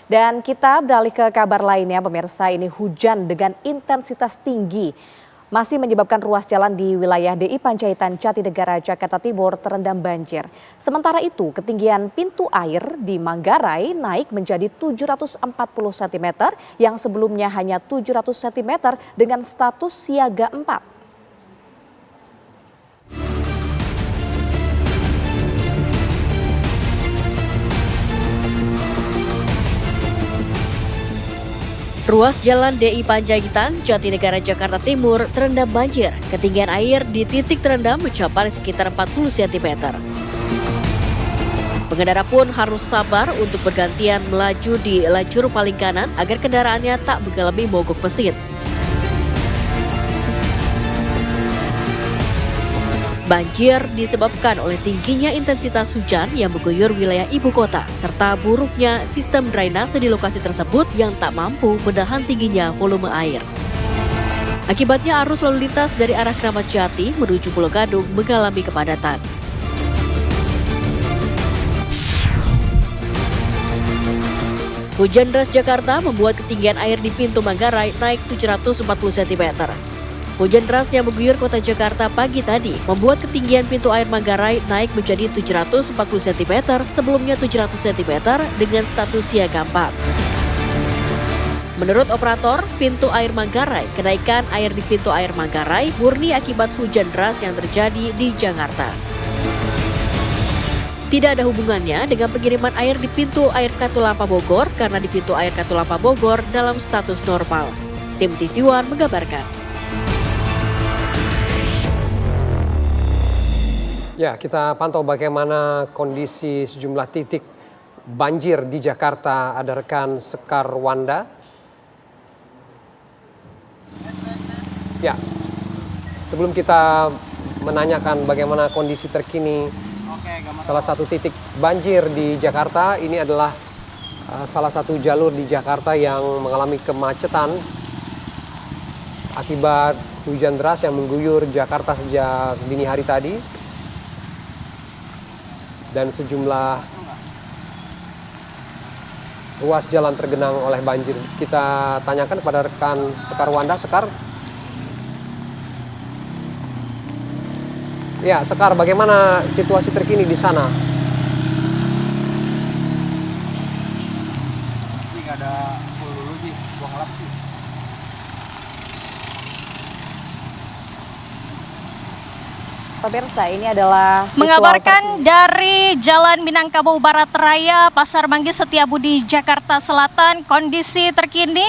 Dan kita beralih ke kabar lainnya, pemirsa. Ini hujan dengan intensitas tinggi masih menyebabkan ruas jalan di wilayah DI Panjaitan Jatinegara Jakarta Timur terendam banjir. Sementara itu, ketinggian pintu air di Manggarai naik menjadi 740 cm yang sebelumnya hanya 700 cm dengan status siaga 4. Ruas Jalan DI Panjaitan, Jatinegara, Jakarta Timur terendam banjir. Ketinggian air di titik terendam mencapai sekitar 40 cm. Pengendara pun harus sabar untuk bergantian melaju di lajur paling kanan agar kendaraannya tak mengalami mogok mesin. Banjir disebabkan oleh tingginya intensitas hujan yang mengguyur wilayah ibu kota, serta buruknya sistem drainase di lokasi tersebut yang tak mampu menahan tingginya volume air. Akibatnya arus lalu lintas dari arah Kramat Jati menuju Pulau Gadung mengalami kepadatan. Hujan deras Jakarta membuat ketinggian air di pintu Manggarai naik 740 cm. Hujan deras yang mengguyur kota Jakarta pagi tadi membuat ketinggian pintu air Manggarai naik menjadi 740 cm sebelumnya 700 cm dengan status siaga 4. Menurut operator pintu air Manggarai, kenaikan air di pintu air Manggarai murni akibat hujan deras yang terjadi di Jakarta. Tidak ada hubungannya dengan pengiriman air di pintu air Katulampa Bogor karena di pintu air Katulampa Bogor dalam status normal. Tim TV One mengabarkan. Ya, kita pantau bagaimana kondisi sejumlah titik banjir di Jakarta. Ada rekan Sekar Wanda. Ya, sebelum kita menanyakan bagaimana kondisi terkini salah satu titik banjir di Jakarta, ini adalah salah satu jalur di Jakarta yang mengalami kemacetan akibat hujan deras yang mengguyur Jakarta sejak dini hari tadi. Dan sejumlah ruas jalan tergenang oleh banjir. Kita tanyakan kepada rekan Sekar Wanda. Sekar. Ya, Sekar, bagaimana situasi terkini di sana? Ini nggak ada hulu sih, buang lap sih. Pemirsa, ini adalah mengabarkan dari Jalan Minangkabau Barat Raya, Pasar Manggis, Setiabudi, Jakarta Selatan. Kondisi terkini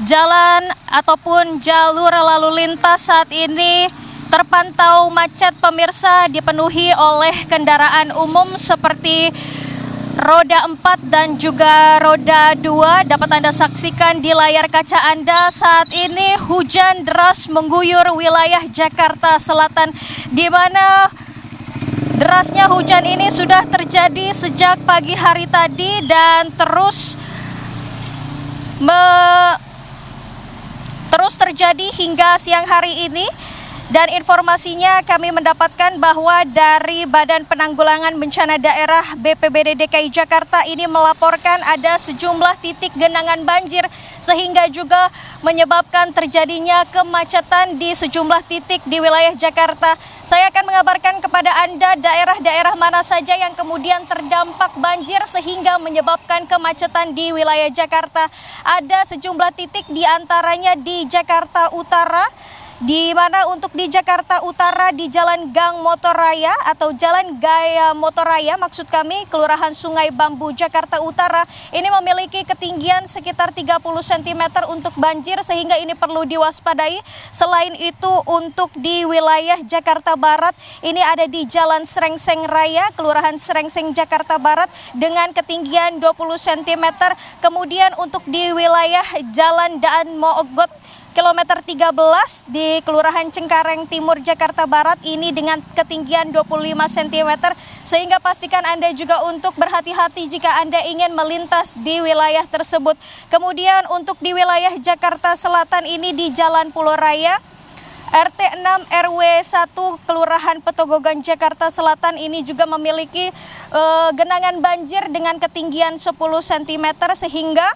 jalan ataupun jalur lalu lintas saat ini terpantau macet, pemirsa, dipenuhi oleh kendaraan umum seperti roda 4 dan juga roda 2. Dapat Anda saksikan di layar kaca Anda saat ini hujan deras mengguyur wilayah Jakarta Selatan, di mana derasnya hujan ini sudah terjadi sejak pagi hari tadi dan terus terjadi hingga siang hari ini. Dan informasinya kami mendapatkan bahwa dari Badan Penanggulangan Bencana Daerah BPBD DKI Jakarta ini melaporkan ada sejumlah titik genangan banjir sehingga juga menyebabkan terjadinya kemacetan di sejumlah titik di wilayah Jakarta. Saya akan mengabarkan kepada Anda daerah-daerah mana saja yang kemudian terdampak banjir sehingga menyebabkan kemacetan di wilayah Jakarta. Ada sejumlah titik diantaranya di Jakarta Utara, di mana untuk di Jakarta Utara di Jalan Gang Motorraya atau Jalan Gaya Motorraya maksud kami, Kelurahan Sungai Bambu, Jakarta Utara, ini memiliki ketinggian sekitar 30 cm untuk banjir sehingga ini perlu diwaspadai. Selain itu untuk di wilayah Jakarta Barat ini ada di Jalan Srengseng Raya, Kelurahan Srengseng, Jakarta Barat dengan ketinggian 20 cm. Kemudian untuk di wilayah Jalan Daan Mogot kilometer 13 di Kelurahan Cengkareng Timur, Jakarta Barat ini dengan ketinggian 25 cm. Sehingga pastikan Anda juga untuk berhati-hati jika Anda ingin melintas di wilayah tersebut. Kemudian untuk di wilayah Jakarta Selatan ini di Jalan Pulau Raya RT 6 RW 1 Kelurahan Petogogan Jakarta Selatan ini juga memiliki genangan banjir dengan ketinggian 10 cm sehingga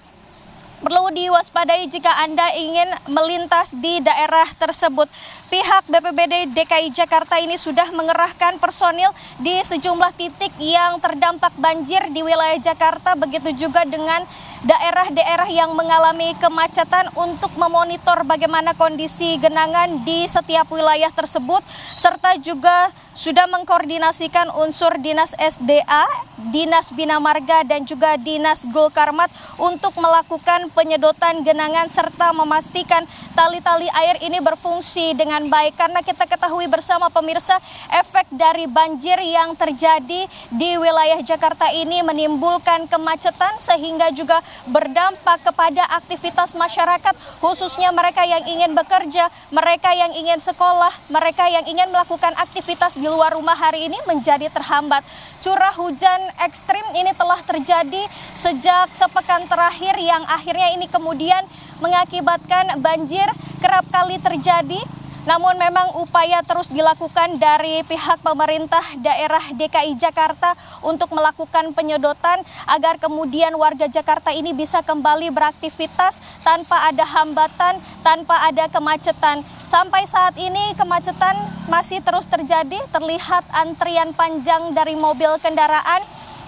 perlu diwaspadai jika Anda ingin melintas di daerah tersebut. Pihak BPBD DKI Jakarta ini sudah mengerahkan personil di sejumlah titik yang terdampak banjir di wilayah Jakarta, begitu juga dengan daerah-daerah yang mengalami kemacetan untuk memonitor bagaimana kondisi genangan di setiap wilayah tersebut, serta juga sudah mengkoordinasikan unsur Dinas SDA, Dinas Bina Marga, dan juga Dinas Gulkarmat untuk melakukan penyedotan genangan serta memastikan tali-tali air ini berfungsi dengan baik. Karena kita ketahui bersama pemirsa, efek dari banjir yang terjadi di wilayah Jakarta ini menimbulkan kemacetan sehingga juga berdampak kepada aktivitas masyarakat, khususnya mereka yang ingin bekerja, mereka yang ingin sekolah, mereka yang ingin melakukan aktivitas di luar rumah hari ini menjadi terhambat. Curah hujan ekstrim ini telah terjadi sejak sepekan terakhir yang akhirnya ini kemudian mengakibatkan banjir kerap kali terjadi. Namun memang upaya terus dilakukan dari pihak pemerintah daerah DKI Jakarta untuk melakukan penyedotan agar kemudian warga Jakarta ini bisa kembali beraktivitas tanpa ada hambatan, tanpa ada kemacetan. Sampai saat ini kemacetan masih terus terjadi, terlihat antrian panjang dari mobil kendaraan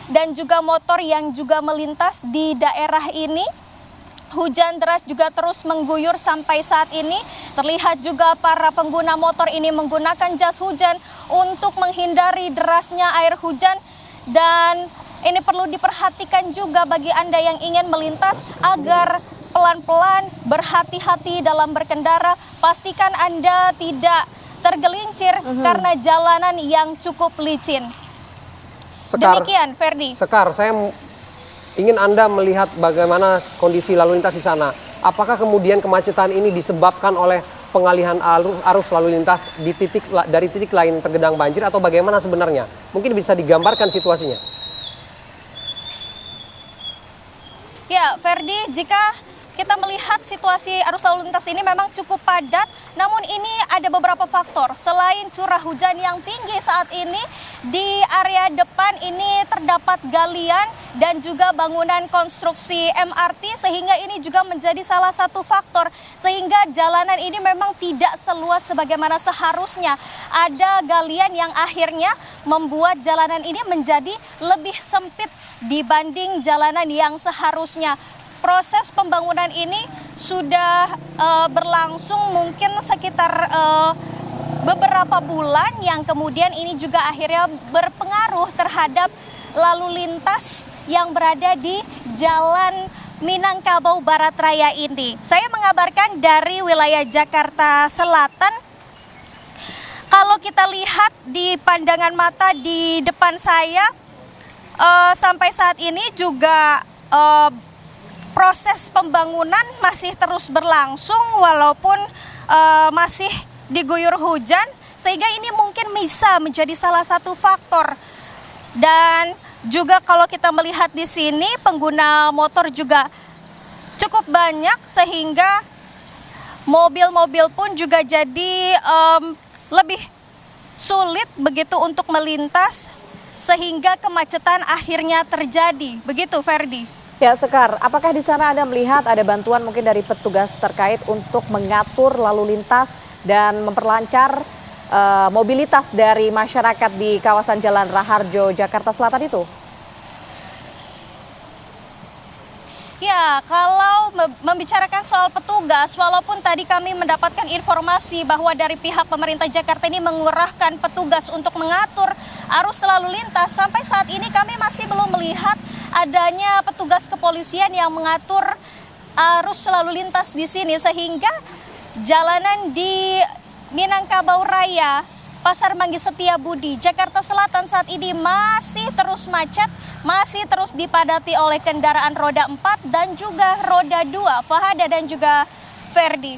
dan juga motor yang juga melintas di daerah ini. Hujan deras juga terus mengguyur sampai saat ini. Terlihat juga para pengguna motor ini menggunakan jas hujan untuk menghindari derasnya air hujan. Dan ini perlu diperhatikan juga bagi Anda yang ingin melintas agar pelan-pelan, berhati-hati dalam berkendara. Pastikan Anda tidak tergelincir karena jalanan yang cukup licin. Demikian, Ferdi. Sekar, saya ingin Anda melihat bagaimana kondisi lalu lintas di sana. Apakah kemudian kemacetan ini disebabkan oleh pengalihan arus lalu lintas dari titik lain tergenang banjir atau bagaimana sebenarnya? Mungkin bisa digambarkan situasinya. Ya, Ferdi, jika kita melihat situasi arus lalu lintas ini memang cukup padat, namun ini ada beberapa faktor. Selain curah hujan yang tinggi saat ini, di area depan ini terdapat galian dan juga bangunan konstruksi MRT, sehingga ini juga menjadi salah satu faktor sehingga jalanan ini memang tidak seluas sebagaimana seharusnya. Ada galian yang akhirnya membuat jalanan ini menjadi lebih sempit dibanding jalanan yang seharusnya. Proses pembangunan ini sudah berlangsung mungkin sekitar beberapa bulan, yang kemudian ini juga akhirnya berpengaruh terhadap lalu lintas yang berada di Jalan Minangkabau Barat Raya ini. Saya mengabarkan dari wilayah Jakarta Selatan. Kalau kita lihat di pandangan mata di depan saya, sampai saat ini juga proses pembangunan masih terus berlangsung walaupun masih diguyur hujan, sehingga ini mungkin bisa menjadi salah satu faktor. Dan juga kalau kita melihat di sini pengguna motor juga cukup banyak sehingga mobil-mobil pun juga jadi lebih sulit begitu untuk melintas sehingga kemacetan akhirnya terjadi. Begitu, Ferdi. Ya, Sekar, apakah di sana Anda melihat ada bantuan mungkin dari petugas terkait untuk mengatur lalu lintas dan memperlancar mobilitas dari masyarakat di kawasan Jalan Raharjo, Jakarta Selatan itu? Ya, kalau membicarakan soal petugas, walaupun tadi kami mendapatkan informasi bahwa dari pihak pemerintah Jakarta ini mengerahkan petugas untuk mengatur arus lalu lintas, sampai saat ini kami masih belum melihat adanya petugas kepolisian yang mengatur arus lalu lintas di sini, sehingga jalanan di Minangkabau Raya, Pasar Manggi Setiabudi, Jakarta Selatan saat ini masih terus macet, masih terus dipadati oleh kendaraan roda 4 dan juga roda 2, Fahada dan juga Ferdi.